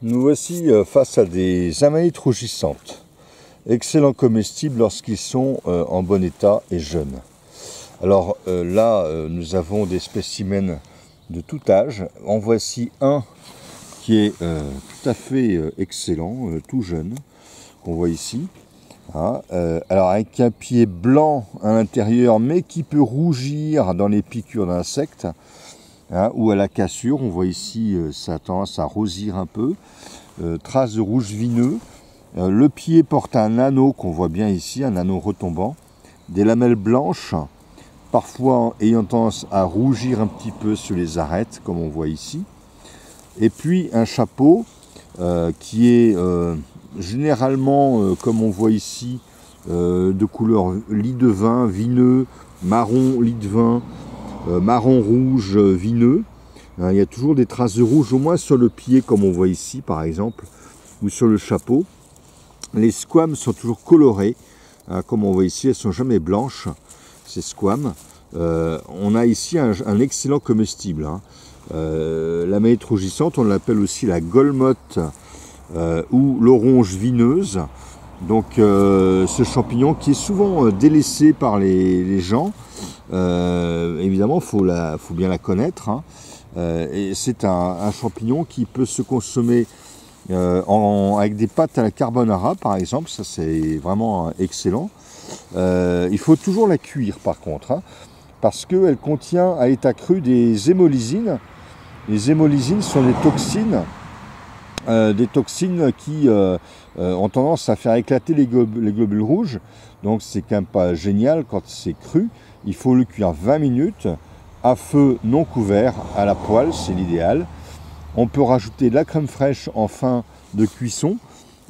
Nous voici face à des amanites rougissantes, excellents comestibles lorsqu'ils sont en bon état et jeunes. Alors là, nous avons des spécimens de tout âge. En voici un qui est tout à fait excellent, tout jeune, qu'on voit ici. Hein, alors avec un pied blanc à l'intérieur, mais qui peut rougir dans les piqûres d'insectes. Hein, ou à la cassure, on voit ici ça a tendance à rosir un peu, traces de rouge vineux, le pied porte un anneau qu'on voit bien ici, un anneau retombant, des lamelles blanches, parfois ayant tendance à rougir un petit peu sur les arêtes, comme on voit ici, et puis un chapeau qui est généralement, comme on voit ici, de couleur lit de vin, vineux, marron lit de vin, marron rouge vineux. Il y a toujours des traces de rouge, au moins sur le pied, comme on voit ici par exemple, ou sur le chapeau. Les squames sont toujours colorées, comme on voit ici, elles ne sont jamais blanches, ces squames. On a ici un excellent comestible. L'amanite rougissante, on l'appelle aussi la golmotte ou l'oronge vineuse. Donc ce champignon qui est souvent délaissé par les gens. Évidemment, faut bien la connaître. Et c'est un champignon qui peut se consommer avec des pâtes à la carbonara, par exemple. Ça, c'est vraiment excellent. Il faut toujours la cuire, par contre, parce qu'elle contient à l'état cru des hémolysines. Les hémolysines sont des toxines qui ont tendance à faire éclater les globules rouges. Donc c'est quand même pas génial quand c'est cru. Il faut le cuire 20 minutes à feu non couvert, à la poêle, c'est l'idéal. On peut rajouter de la crème fraîche en fin de cuisson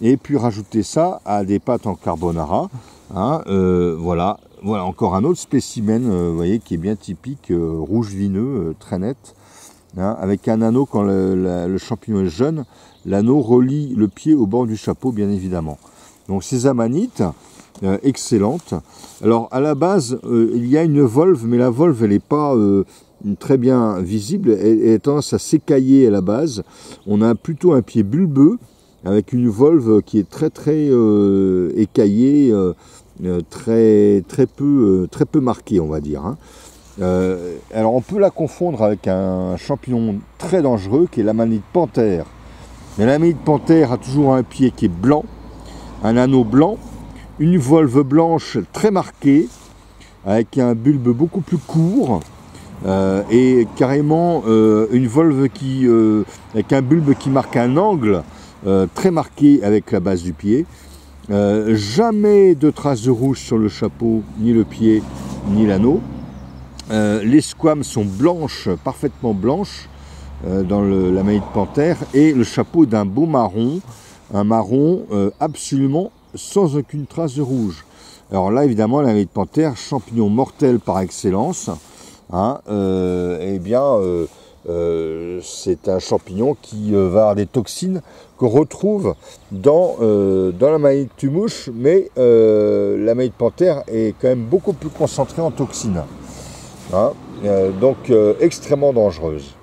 et puis rajouter ça à des pâtes en carbonara. Voilà encore un autre spécimen, vous voyez, qui est bien typique, rouge vineux, très net. Avec un anneau quand le champignon est jeune, l'anneau relie le pied au bord du chapeau, bien évidemment. Donc ces amanites, excellentes. Alors à la base, il y a une volve, mais la volve, elle n'est pas très bien visible. Elle a tendance à s'écailler à la base. On a plutôt un pied bulbeux, avec une volve qui est très écaillée, très peu marquée, on va dire. Alors on peut la confondre avec un champignon très dangereux qui est l'amanite panthère. Mais l'amanite panthère a toujours un pied qui est blanc, un anneau blanc, une volve blanche très marquée, avec un bulbe beaucoup plus court, et carrément une volve avec un bulbe qui marque un angle très marqué avec la base du pied. Jamais de traces de rouge sur le chapeau, ni le pied, ni l'anneau. Les squames sont blanches, parfaitement blanches, dans l'amanite panthère, et le chapeau d'un beau marron, un marron absolument sans aucune trace de rouge. Alors là, évidemment, l'amanite panthère, champignon mortel par excellence, c'est un champignon qui va avoir des toxines qu'on retrouve dans l'amanite tumouche, mais l'amanite panthère est quand même beaucoup plus concentrée en toxines. Donc extrêmement dangereuse.